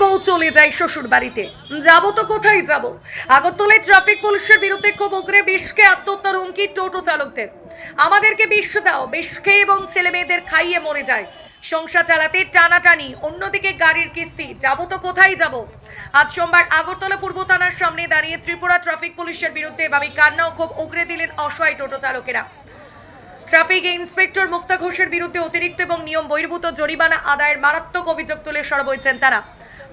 বউ চলে যায় শ্বশুর বাড়িতে। যাবো তো কোথায় যাব? আগরতলায় ট্রাফিক পুলিশের বিরুদ্ধে ক্ষোভ উগরে বিষকে আত্মহত্যার হুমকি টোটো চালকদের। আমাদেরকে বিষ দাও, বিষ খেয়ে এবং ছেলে মেয়েদের খাইয়ে মরে যায়। সংসার চালাতে টানাটানি, অন্যদিকে গাড়ির কিস্তি। যাবো তো কোথায় যাব? আজ সোমবার আগরতলা পূর্ব থানার সামনে দাঁড়িয়ে ত্রিপুরা ট্রাফিক পুলিশের বিরুদ্ধে এভাবে কান্না ও ক্ষোভ উগরে দিলেন অসহায় টোটো চালকেরা। ট্রাফিক ইন্সপেক্টর মুক্তা ঘোষের বিরুদ্ধে অতিরিক্ত এবং নিয়ম বহির্ভূত জরিমানা আদায়ের মারাত্মক অভিযোগ তুলে সরব হয়েছেন তারা।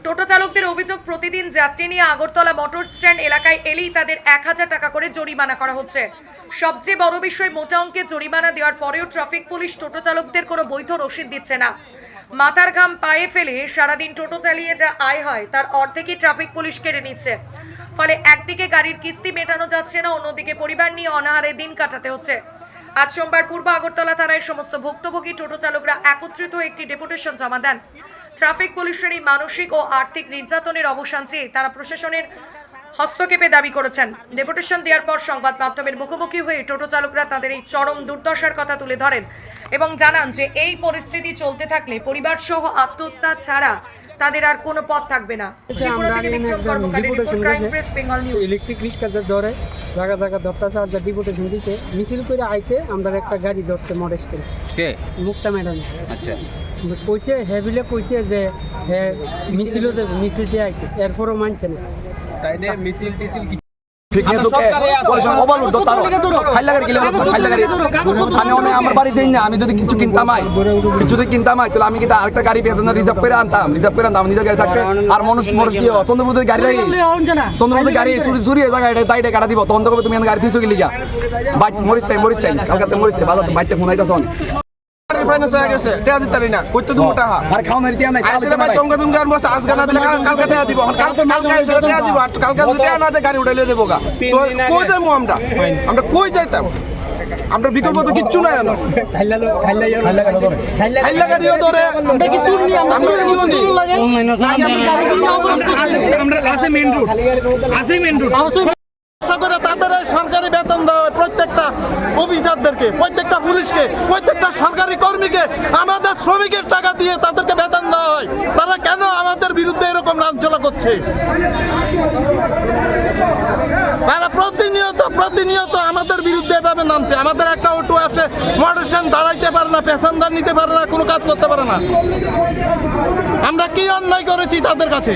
টোটো চালকদের অভিযোগ, প্রতিদিন যাত্রী নিয়ে আগরতলা মোটর স্ট্যান্ড এলাকায় এলেই তাদের 1000 টাকা করে জরিমানা করা হচ্ছে। সবচেয়ে বড় বিষয়, মোটা অঙ্কের জরিমানা দেওয়ার পরেও ট্রাফিক পুলিশ টোটো চালকদের কোনো বৈধ রসিদ দিচ্ছে না। মাথার ঘাম পায়ে ফেলে সারাদিন টোটো চালিয়ে যা আয় হয় তার অর্ধেকই ট্রাফিক পুলিশ কেড়ে নিচ্ছে। ফলে একদিকে গাড়ির কিস্তি মেটানো যাচ্ছে না, অন্যদিকে পরিবার নিয়ে অনাহারে দিন কাটাতে হচ্ছে। আজ সোমবার পূর্ব আগরতলা থানায় সমস্ত ভুক্তভোগী টোটো চালকরা একত্রিত একটি ডেপুটেশন জমা দেন। ট্রাফিক পুলিশের এই মানসিক ও আর্থিক নির্যাতনের অবসান চেয়ে তারা প্রশাসনের হস্তক্ষেপে দাবি করেছেন। ডেপুটেশন দেওয়ার পর সংবাদ মাধ্যমের মুখোমুখি হয়ে টোটো চালকরা তাদের এই চরম দুর্দশার কথা তুলে ধরেন এবং জানান যে এই পরিস্থিতি চলতে থাকলে পরিবার সহ আত্মহত্যা ছাড়া তাদের আর কোনো পথ থাকবে না। ত্রিপুরা থেকে Bikram Karmakari, report, crime press, Bengal news. Electric রিক্সাদের ধরে জায়গা জায়গা ধরতেছে, আর ডিপুটেশন দিচ্ছে মিছিল করে আইতে আমরা একটা গাড়ি ধরছে মডেস্টে কে মুক্তা ম্যাডাম। আচ্ছা, কইছে হেভিলে কইছে যে হ্যাঁ মিছিল যাবে, মিছিলটি আইছে, এরপরও মানছে না। তাই না মিছিল টিছিল আমার বাড়িতে আমি যদি কিছু কিনতাম তাহলে আমি কিন্তু আরেকটা গাড়ি প্যাসেঞ্জার রিজার্ভ করে আনতাম নিজের গাড়ি থাকতে। আর মানুষ কি চন্দ্রপুরের গাড়ি রাখি, চন্দ্রপুরের গাড়ি চুরি হয়ে যায়, তাই কাটা দিব। তখন তবে তুমি গাড়ি তুইছো গেলি বাইক মরিস তাই কালকাতে মরিস বাজার বাইকটা ফোন আইতাছ ফাইনান্স হয়ে গেছে টাকা দিতে পারি না, কইতে দেবো টাকা আর খাওয়া নাই নাই আসলে ভাই তোমরা তুমি গান বসে আজ গানা দিলে কালকে টাকা দিব, কালকে এসে টাকা দিব, কালকে যদি টাকা না দেয় গাড়ি উঠাইলে দেবো গা। তো কই যাইমু আমরা কই যাইতাম? আমরা বিকল্প তো কিচ্ছু নাই। হাইলা গাড়িও ধরে আমরা কি চুর নি, আমরা আছে মেইন রোড তাদের সরকারি বেতন দেওয়া হয়, প্রত্যেকটা অফিসারদেরকে, প্রত্যেকটা পুলিশকে, প্রত্যেকটা সরকারি কর্মীকে আমাদের শ্রমিকের টাকা দিয়ে তাদেরকে বেতন দেওয়া হয়। তারা কেন আমাদের বিরুদ্ধে এরকম লাঞ্ছনা করছে? তারা প্রতিনিয়ত আমাদের বিরুদ্ধে এভাবে নামছে। আমাদের একটা অটো আসে, মোটর স্ট্যান্ড দাঁড়াইতে পারে না, প্যাসেঞ্জার নিতে পারে না, কোনো কাজ করতে পারে না। আমরা কি অন্যায় করেছি তাদের কাছে?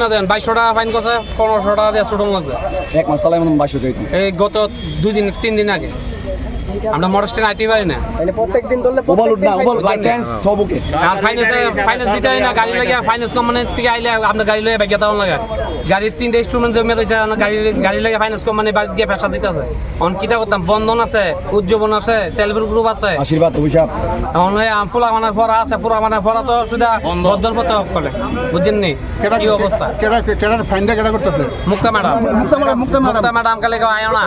না দেন 2200 টাকা ফাইন করছে, 1500 টাকা দিয়ে ছোট লাগবে। এক মাস চালাই মনে 2200 টাকা। এই গত 3 দিন আগে আমরা মোটর স্ট্যান্ড আইতে পারি না, মানে প্রত্যেকদিন ধরলে ওভার লাইসেন্স সবকে আর ফাইনান্স দিতে হয় না। গাড়ি লাগে ফাইনান্স কোম্পানি থেকে আইলে আপনার গাড়ি লাগে ব্যাগ দাও লাগে। গাড়ির 3টা ইনস্ট্রুমেন্ট জমে রয়েছে, গাড়ি লাগে ফাইনান্স কোম্পানি বাদ দিয়ে পেশা দিতে আছে। অন কিটা করতাম, বন্ধন আছে, উজ্জীবন আছে, সেলফ গ্রুপ আছে, আশীর্বাদ অভিশাপ পোলা মানার পড়া আছে, পুরা মানার পড়া তো সুদা বদল পথে করে বুঝছেন নি কি অবস্থা। ফাইনটা কেডা করতেছে? মুক্তা ম্যাডাম কালে কেউ আয় না,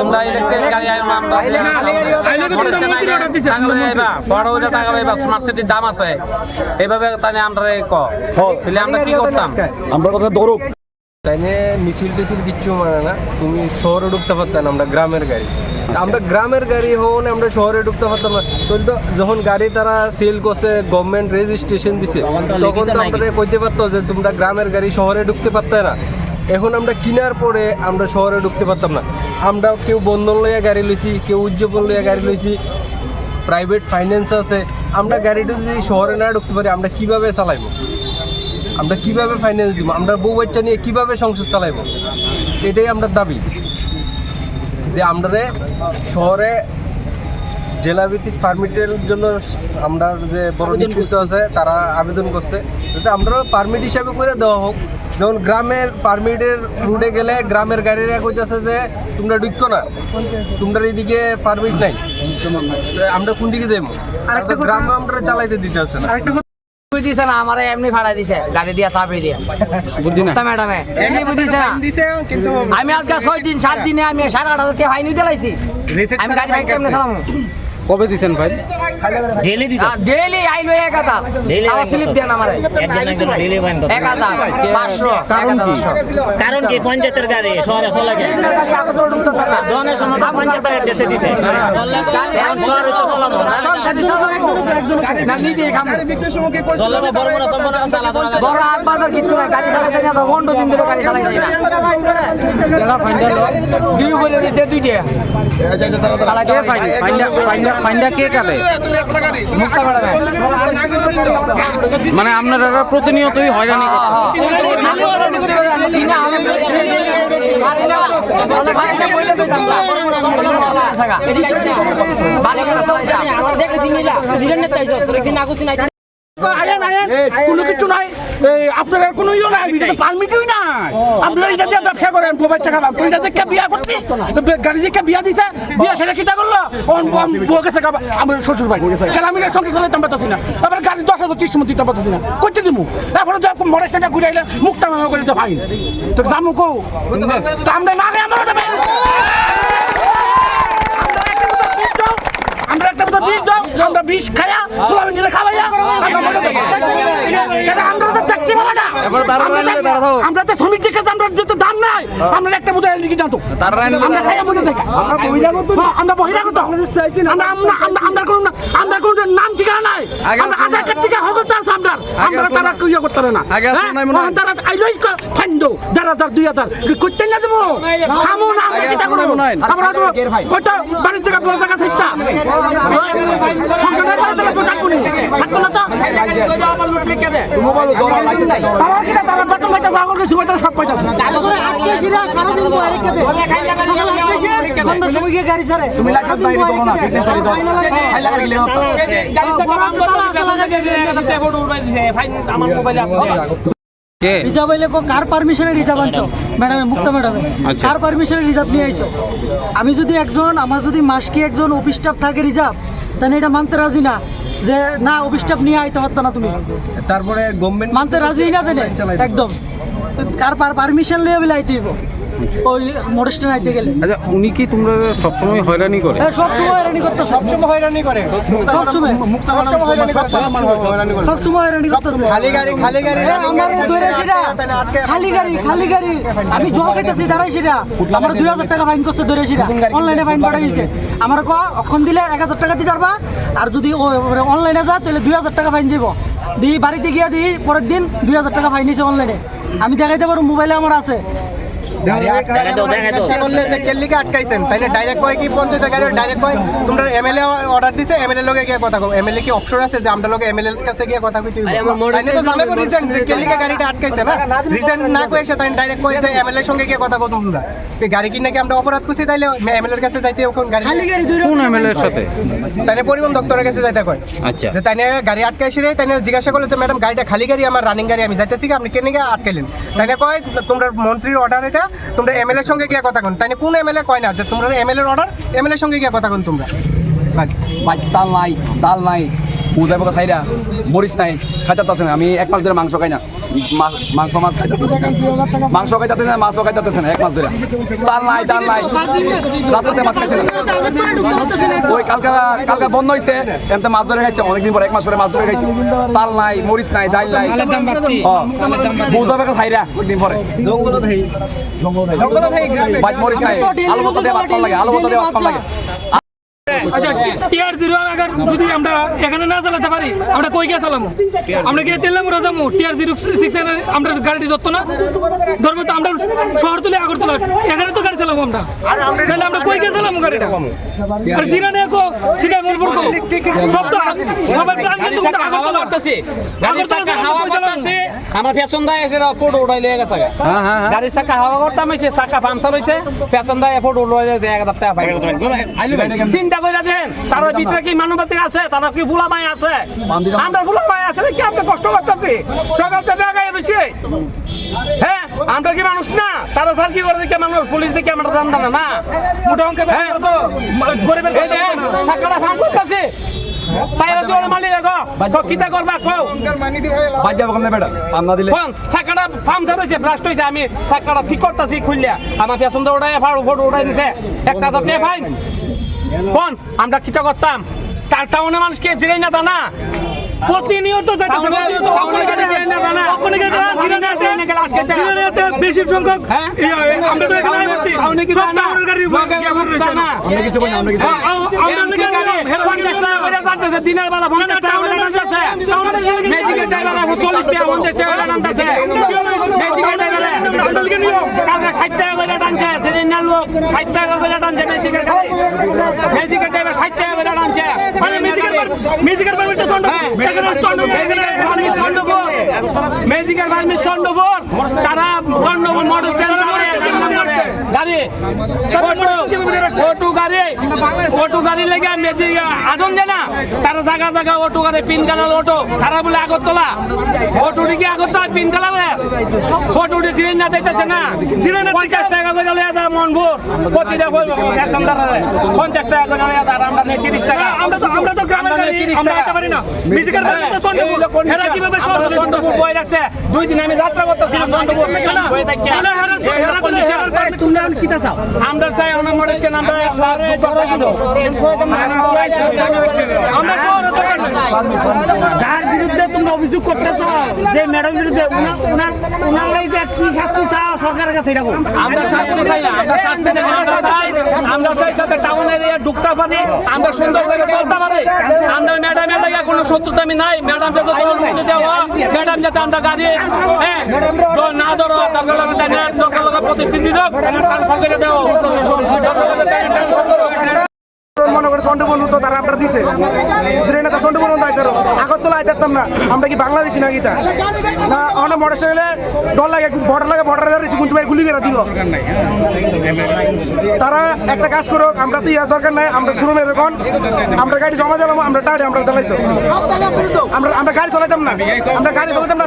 তোমরা ইলেকট্রিক গাড়ি আয় না, আমরা স্মার্ট সিটির দাম আছে এইভাবে তাহলে আমরা আমরা কি করতাম? আমরা কথা দৌড়ক তাই মিছিল টিছিল কিচ্ছু মানে না। তুমি শহরে ঢুকতে পারতাম, আমরা গ্রামের গাড়ি হন, আমরা শহরে ঢুকতে পারতাম না। তো যখন গাড়ি তারা সেল করছে, গভর্নমেন্ট রেজিস্ট্রেশন দিছে, তখন তো আমরা কইতে পারতো যে তোমরা গ্রামের গাড়ি শহরে ঢুকতে পারতে না। এখন আমরা কিনার পরে আমরা শহরে ঢুকতে পারতাম না। আমরা কেউ বন্ধন লইয়া গাড়ি লইছি, কেউ উজ্জীবন লইয়া গাড়ি লইছি, প্রাইভেট ফাইন্যান্স আছে। আমরা গাড়িটা যদি শহরে না ঢুকতে পারি আমরা কিভাবে চালাইব? আমরা কিভাবে ফাইন্যান্স দিব? আমরা বউ বাচ্চা নিয়ে কিভাবে সংসার চালাইব? এটাই আমরা দাবি যে আমরা শহরে জেলাভিত্তিক পারমিটের জন্য আমরা যে বড় নেতৃত্ব আছে তারা আবেদন করছে, যাতে আমরা পারমিট হিসাবে করে দেওয়া হোক। যেমন গ্রামের পারমিটের রুটে গেলে গ্রামের গাড়িরা কইতেছে যে তোমরা ঢুকো না, তোমরা এইদিকে পারমিট নাই, আমরা কোন দিকে যাইব? গ্রামে আমরা চালাইতে দিতে আছে না। দিছে না আমারে এমনি ভাড়া দিছে গাড়ি দিয়া চাবি দিয়া বুঝি না ম্যাডামে এমনি বুঝিছে না। আমি আজকে 6 দিন 7 দিনে আমি 8.5 টাকা ফাইন দিতে লাইছি। আমি গাড়ি ভাই কেমনে চালামু? কবে দিছেন ভাই? ডেইলি দিত, ডেইলি আইলো 1000 আমার স্লিপ দেন আমারে একজন ডেইলি ফাইন কত 1000 500। কারণ কি পঞ্চায়েতের গাড়ি শহরে চলে গেছে, দোকানের সময় পঞ্চায়েত টাকা দিতে দিছে, গাড়ি শহরে তো চলামু না নিজে খামো বড় হাট বাজার কিচ্ছু নাই গাড়ি চালাইতে না তো 15 দিন ধরে গাড়ি চালাইতে না দুই বলে দিয়েছে দুইটা মুক্তা ম্যাডাম মানে আপনারা প্রতিনিয়তই হয়রানি কোনো কিছু নাই আপনার কোনো ইয়ে নাই পারমিটই নাই আপনারা এটা দিয়ে ব্যবসা করেন মোবাইল টাকা পাবেন এটা দেখে বিয়া করতে গাড়ি দেখে বিয়া দিছে বিয়া সেটা কিটা করলো বউকে টাকা আমার শ্বশুর ভাই কেন আমি সঙ্গে চলে দাম পাচ্ছি না আবার গাড়ি 10,000 30 দিতে পারতেছি না করতে দিব তারপরে যখন মরেস্টটা ঘুরে আইলে মুখটা মামা করে তো ভাই তো দাম কো আমরা না আমার আমরা একটা কথা বিষ দাও আমরা বিষ খায়া গোলামি দিলে খাওয়াইয়া আমরা তো দেখতে পাবো না আমরা তো শ্রমিক দেখে আমরা যেতে দাম নাই আমরা একটা বোধ এলডিকে জানতো আমরা খাইয়া মনে থাকি আমরা বহিরাগত আমরা কোনো নাম ঠিকানা নাই আমরা আধার কার্ড থেকে হকলটা আছে আমরা তারা ইয়ে করতে পারে না তারা আইলই ফাইন্ড 1,000 2,000 করতে না দেবো খামো না আমরা কিটা করবো আমরা ওইটা বাড়ির থেকে বড় জায়গা থাকতা তারা বেতন পাইতে সব পাইতে তুমি রিজার্ভ হইলে কার পারমিশনে রিজার্ভ আনছো ম্যাডামে মুক্তা ম্যাডামে কার পারমিশনে রিজার্ভ নিয়ে আইছো আমি যদি আমার যদি মাসকে একজন অফিস স্টাফ থাকে রিজার্ভ তাহলে এটা মানতে রাজি না যে না অফিস স্টাফ নিয়ে আইতে পারতো না তুমি তারপরে গভর্নমেন্ট মানতে রাজি না দেনে একদম কার পারমিশন লিয়ে বলে আইতে হইব ওই মোটরস্টে আইতে গেলে আচ্ছা উনি কি তোমরা সবসময় হয়রানি করে হ্যাঁ সবসময় হয়রানি করতো সবসময় হয়রানি করে সবসময় সবসময় হয়রানি করতেছে খালি গাড়ি আমার ধরে সেটা খালি গাড়ি আমি জল খাইতেছি দাঁড়াই সেটা আমার 2,000 টাকা ফাইন করছে ধরে সেটা অনলাইনে ফাইন পাঠাই দিয়েছে আমার অক্ষণ দিলে 1,000 টাকা দিতে পারবা আর যদি অনলাইনে যা তাহলে 2,000 টাকা ফাইন দিব দিই বাড়িতে গিয়ে দিই পরের দিন 2,000 টাকা ফাইন নিয়েছে অনলাইনে আমি দেখাইতে পারবো মোবাইলে আমার আছে আটকাইছেন তাইলে ডাইরেক্ট কয় কি পঞ্চায়েতের গাড়ি ডাইরেক্ট কয় তোমরা এমএলএ অর্ডার দিছে এমএলএ লগে গিয়ে কথা কও এমএলএ কি অপশন আছে যে আমরা লগে এমএলএ এর কাছে গিয়ে কথা কইতে তাইলে তো জানাবো রিজন যে কেলিকা গাড়িটা আটকাইছে না রিজন না কই এসে তাই ডাইরেক্ট কই যে এমএলএ এর সঙ্গে গিয়ে কথা কও তোমরা এই গাড়ি কিনে কি আমরা অপরাধ করছি তাইলে এমএলএ এর কাছে যাইতে কোন গাড়ি খালি গাড়ি কোন এমএলএ এর সাথে তাইলে পরিবহন দপ্তরের কাছে যাইতে কয় আচ্ছা যে তাইলে গাড়ি আটকাইছে রে তাইলে জিজ্ঞাসা করলে যে ম্যাডাম গাড়িটা খালি গাড়ি আমার রানিং গাড়ি আমি যাইতেছি কি আপনি কেনে গিয়ে আটকাইলেন তাইলে কয় তোমরা মন্ত্রীর অর্ডার এটা তোমরা এমএলএ সঙ্গে গিয়ে কথা কোন তাইলে কোন এমএলএ কয় না যে তোমরা এমএলএ এর অর্ডার এমএলএ সঙ্গে গিয়ে কথা কোন তোমরা বাস চাল নাই ডাল নাই পূজা পোকা সাইরা মরিচ নাই খাইতে না আমি 1 মাস ধরে মাংস খাই না মাছ খাইতেছি না মাংস খাইতেছি না মাছও খাইতেছি না 1 মাস ধরে চাল নাই ডাল নাই রাতে ভাত খাইছি না ওই কালকে বন্ধ হয়েছে এনতে মাছ ধরে খাইছে অনেকদিন পর 1 মাস পরে মাছ ধরে খাইছি চাল নাই মরিচ নাই ডাল নাই পূজা পোকা সাইরা একদিন পরে জঙ্গল ভাই মরিচ নাই আলু ভর্তা দিয়ে ভাত খাওয়া লাগে আচ্ছা টিআর 0 আগার যদি আমরা এখানে না চালাতে পারি আমরা কই গিয়ে চালামু আমরা গিয়ে তেলামুরা যাবো টিআর 06 আমরা গাড়ি ধরতো না ধরবো তো আমরা শহরতলি আগরতলা এখানে তো গাড়ি চালাবো আমরা তাহলে আমরা কই গিয়ে চালামু গাড়িটা আর জিরানে কো সিধা মনপুর কো সব তো সবার প্ল্যান কিন্তু আগরতলা করতেছে গাড়ি চাকা হাওয়া করতেছে আমার ফ্যাশন দায় এসে ফটো উঠাই লয়ে গেছে গাড়ি চাকা হাওয়া করতাম এসে চাকা পাংচার হইছে ফ্যাশন দায় ফটো উঠাই লয়ে যায় 1000 টাকা পাই চিন্তা কইরা দেন তার ভিতরে কি মানবতাই আছে তার কি ফুলামাই আছে আমরা ফুলামাই আছে কি আমরা কষ্ট করতেছি সকাল থেকে আগায় রইছে হ্যাঁ আমরা কি মানুষ না তারা স্যার কি করে দেখে মানুষ পুলিশ দেখে আমরা জানতাম না মোটা অঙ্কে তো গরিবের চাকাটা ফাঁক করতেছে তাইরা দিও মালিক গো কিটা করবা কও বাজ যাব কেমনে বেটা পান্না দিলে কোন চাকাটা ফার্ম ধরেছে ব্লাস্ট হইছে আমি চাকাটা ঠিক করতেছি খুললিয়া আমার পেছন দিয়ে উড়াই ফটো উড়াই নিছে 1,000 টাকা ফাইন কোন আমরা কিটা করতাম টাউনে মানুষ কে জিরাই না তা না প্রতিনিয়ত বেশি সংখ্যক আমরা তো এখানে আসছি সব টাউনের গাড়ি দিনের বেলা 50 টাকা করে টানতেছে ম্যাজিকের ড্রাইভার 40 টাকা 50 টাকা করে টানতেছে ম্যাজিকের ড্রাইভার কালকে 60 টাকা করে টানছে সিরিয়াল লোক 60 টাকা করে টানছে ম্যাজিকের গাড়ি ম্যাজিকের ড্রাইভার 60 টাকা করে টানছে মিউজিকের পারমিট চন্দ্রপুর ম্যাজিকের পারমিট চন্দ্রপুর তারা চন্দ্রপুর মোটর স্ট্যান্ড গাড়ি অটো গাড়ি লেগে ম্যাজিক আদন যায় না তারা জায়গা জায়গা অটো গাড়ি পিন কালার অটো তারা বলে আগরতলা অটো দিকে আগরতলা পিন কালার অটো দিয়ে জিরে না যাইতেছে না 50 টাকা করে লয়ে যায় মনপুর প্রতিটা প্যাসেঞ্জারে 50 টাকা করে লয়ে যায় আমরা নেই 30 টাকা আমরা তো গ্রামের গাড়ি 30 টাকা পারি না মিউজিকের পারমিট চন্দ্রপুর এরা কিভাবে চন্দ্রপুর বই রাখছে 2 দিন আমি যাত্রা করতেছি চন্দ্রপুর বই থাকে তোমরা কি চাও আমরা চাই আমরা মোটর স্ট্যান্ড আমরা আমরা শহরে দরকার নাই যার বিরুদ্ধে তোমরা অভিযোগ করতেছো যে ম্যাডাম বিরুদ্ধে উনার লাইতে কি শাস্তি চাও সরকারের কাছে এটা আমরা শাস্তি চাই না আমরা শাস্তি চাই আমরা চাই যাতে টাউন এরিয়া ঢুকতে পারি আমরা সুন্দর করে চলতে পারি আমরা ম্যাডামের লাগে কোনো শত্রুতা আমি নাই ম্যাডাম যাতে অনুমতি দেওয়া ম্যাডাম যাতে আমরা গাড়ি না ধরো তারপরে প্রতিষ্ঠিত দিও সরকারে দেওয়া মনে করে চন্দ্রপুর তো তারা আপনারা দিছে শ্রেণীটা চন্দ্রপুর আগরতলা আইতাম না আমরা কি বাংলাদেশি না গীতা না অনেক মোটর সাইকেলে ডর লাগে বর্ডারে কিন্তু গুলি করে দিল তারা একটা কাজ করো আমরা তো ইয়ার দরকার নাই আমরা শুরু এরকম আমরা গাড়ি জমা দিলাম আমরা টাড়ে আমরা চালাইতো আমরা গাড়ি চালাইতাম না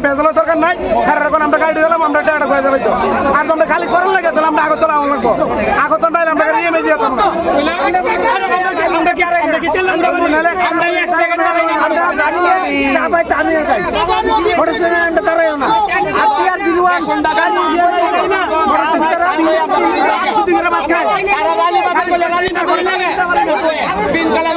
ভেজালের দরকার নাই হ্যাঁ এখন আমরা গাড়ি দিলাম আমরা টাড়া করে চালাইতো আর আমরা খালি সরল লাগে তাহলে আমরা আগরতলা লাগবো আগরতলা আমরা গাড়ি নিয়ে যেতাম না আমরা এক সেকেন্ড পিন কালা